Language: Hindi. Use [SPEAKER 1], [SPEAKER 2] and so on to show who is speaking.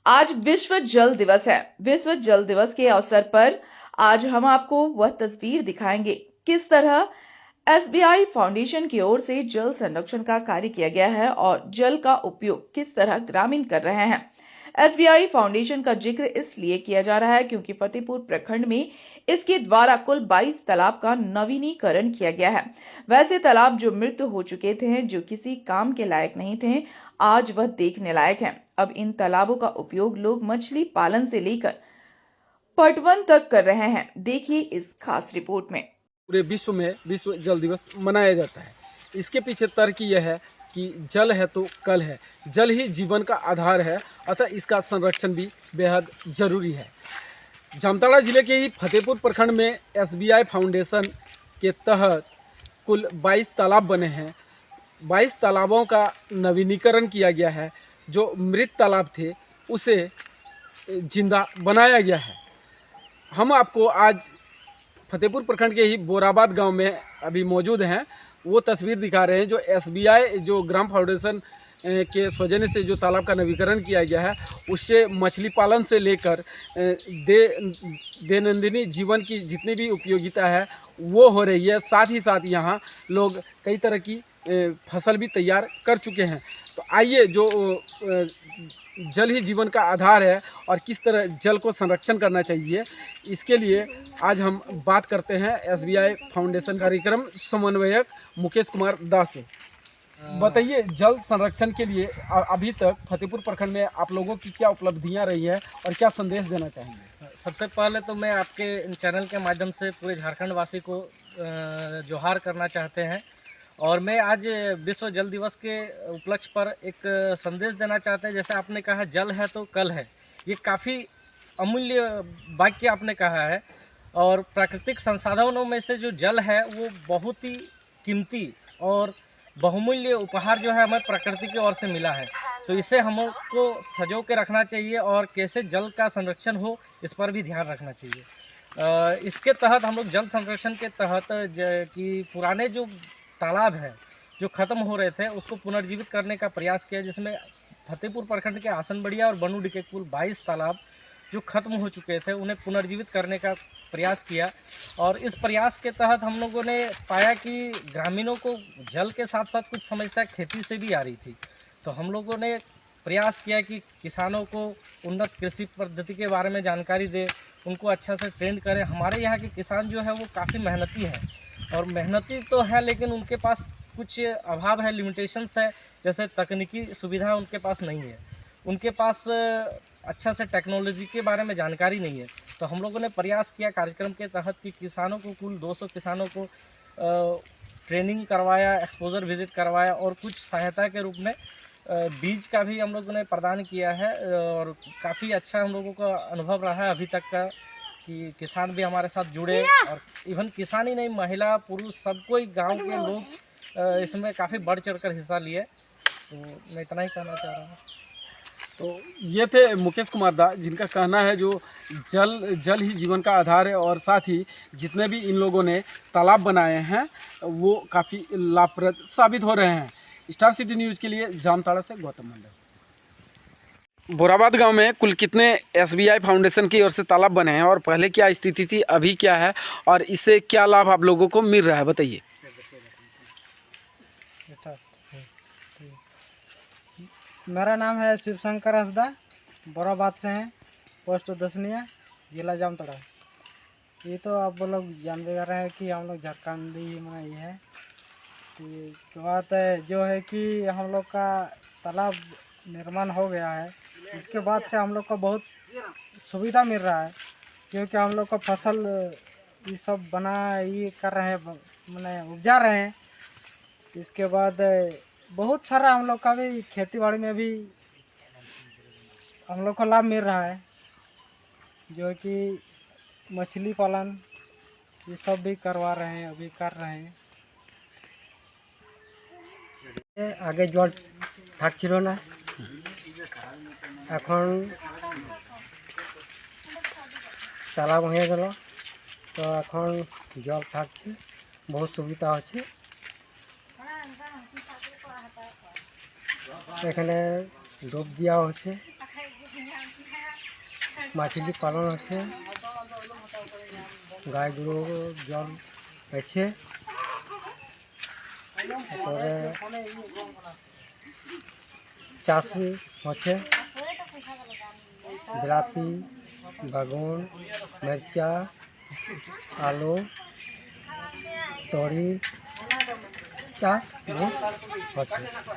[SPEAKER 1] आज विश्व जल दिवस है। विश्व जल दिवस के अवसर पर आज हम आपको वह तस्वीर दिखाएंगे किस तरह एसबीआई फाउंडेशन की ओर से जल संरक्षण का कार्य किया गया है और जल का उपयोग किस तरह ग्रामीण कर रहे हैं। एसबीआई फाउंडेशन का जिक्र इसलिए किया जा रहा है क्योंकि फतेहपुर प्रखंड में इसके द्वारा कुल 22 तालाब का नवीनीकरण किया गया है। वैसे तालाब जो मृत हो चुके थे, जो किसी काम के लायक नहीं थे, आज वह देखने लायक हैं। अब इन तालाबों का उपयोग लोग मछली पालन से लेकर पटवन तक कर रहे हैं। देखिए इस खास रिपोर्ट में।
[SPEAKER 2] पूरे विश्व में विश्व जल दिवस मनाया जाता है। इसके पीछे तर्क यह है कि जल है तो कल है, जल ही जीवन का आधार है, अतः इसका संरक्षण भी बेहद जरूरी है। जामताड़ा जिले के ही फतेहपुर प्रखंड में एसबीआई फाउंडेशन के तहत कुल 22 तालाब बने हैं। 22 तालाबों का नवीनीकरण किया गया है। जो मृत तालाब थे उसे जिंदा बनाया गया है। हम आपको आज फतेहपुर प्रखंड के ही बोराबाद गांव में अभी मौजूद हैं। वो तस्वीर दिखा रहे हैं जो एसबीआई जो ग्राम फाउंडेशन के सौजन्य से जो तालाब का नवीकरण किया गया है, उससे मछली पालन से लेकर दैनंदिनी जीवन की जितनी भी उपयोगिता है वो हो रही है। साथ ही साथ यहाँ लोग कई तरह की फसल भी तैयार कर चुके हैं। तो आइए, जो जल ही जीवन का आधार है और किस तरह जल को संरक्षण करना चाहिए, इसके लिए आज हम बात करते हैं एसबीआई फाउंडेशन कार्यक्रम समन्वयक मुकेश कुमार दास से। बताइए, जल संरक्षण के लिए अभी तक फतेहपुर प्रखंड में आप लोगों की क्या उपलब्धियां रही है और क्या संदेश देना चाहेंगे?
[SPEAKER 3] सबसे पहले तो मैं आपके चैनल के माध्यम से पूरे झारखंड वासी को जोहार करना चाहते हैं और मैं आज विश्व जल दिवस के उपलक्ष्य पर एक संदेश देना चाहते हैं। जैसे आपने कहा जल है तो कल है, ये काफ़ी अमूल्य वाक्य आपने कहा है और प्राकृतिक संसाधनों में से जो जल है वो बहुत ही कीमती और बहुमूल्य उपहार जो है हमें प्रकृति की ओर से मिला है। तो इसे हमको सजो के रखना चाहिए और कैसे जल का संरक्षण हो इस पर भी ध्यान रखना चाहिए। इसके तहत हम लोग जल संरक्षण के तहत कि पुराने जो तालाब है जो ख़त्म हो रहे थे उसको पुनर्जीवित करने का प्रयास किया, जिसमें फतेहपुर प्रखंड के आसनबड़िया और बनूडी के कुल 22 तालाब जो ख़त्म हो चुके थे उन्हें पुनर्जीवित करने का प्रयास किया। और इस प्रयास के तहत हम लोगों ने पाया कि ग्रामीणों को जल के साथ साथ कुछ समस्या खेती से भी आ रही थी। तो हम लोगों ने प्रयास किया कि किसानों को उन्नत कृषि पद्धति के बारे में जानकारी दे, उनको अच्छा से ट्रेंड करें। हमारे यहाँ के किसान जो है वो काफ़ी मेहनती हैं और मेहनती तो है लेकिन उनके पास कुछ अभाव है, लिमिटेशंस है। जैसे तकनीकी सुविधा उनके पास नहीं है, उनके पास अच्छा से टेक्नोलॉजी के बारे में जानकारी नहीं है। तो हम लोगों ने प्रयास किया कार्यक्रम के तहत कि किसानों को कुल 200 किसानों को ट्रेनिंग करवाया, एक्सपोजर विजिट करवाया और कुछ सहायता के रूप में बीज का भी हम लोगों ने प्रदान किया है। और काफ़ी अच्छा हम लोगों का अनुभव रहा है अभी तक का कि किसान भी हमारे साथ जुड़े और इवन किसान ही नहीं, महिला पुरुष सबको ही, गांव के लोग इसमें काफ़ी बढ़ चढ़कर हिस्सा लिए। तो मैं इतना ही कहना चाह रहा हूँ।
[SPEAKER 2] तो ये थे मुकेश कुमार दा, जिनका कहना है जो जल ही जीवन का आधार है और साथ ही जितने भी इन लोगों ने तालाब बनाए हैं वो काफ़ी लाभप्रद साबित हो रहे हैं। स्टार सिटी न्यूज़ के लिए जामताड़ा से गौतम मंडल। बोराबाद गांव में कुल कितने एसबीआई फाउंडेशन की ओर से तालाब बने हैं और पहले क्या स्थिति थी, अभी क्या है और इससे क्या लाभ आप लोगों को मिल रहा है, बताइए।
[SPEAKER 4] मेरा नाम है शिवशंकर हंसदा, बोराबाद से हैं, पोस्ट दसनिया, जिला जामताड़ा। ये तो आप लोग जानते कर रहे हैं कि हम लोग झारखंडी में ये है। तो बात है जो है कि हम लोग का तालाब निर्माण हो गया है, इसके बाद से हम लोग को बहुत सुविधा मिल रहा है क्योंकि हम लोग का फसल ये सब बना ये कर रहे हैं, मैंने उपजा रहे हैं। इसके बाद बहुत सारा हम लोग का भी खेती बाड़ी में भी हम लोग को लाभ मिल रहा है, जो कि मछली पालन ये सब भी करवा रहे हैं, अभी कर रहे हैं। आगे जल থাকছিল না, এখন তালাব হয়ে গেল, তো এখন জল থাকছে, বহুত সুবিধা হচ্ছে। এখানে ডুব দেওয়া হচ্ছে, মাছলি পালন হচ্ছে, গাই গরু জল হচ্ছে, তারপরে চাষি হচ্ছে বিলাতি, বাগুন, মির্চা, আলু, তরি চাষ হচ্ছে।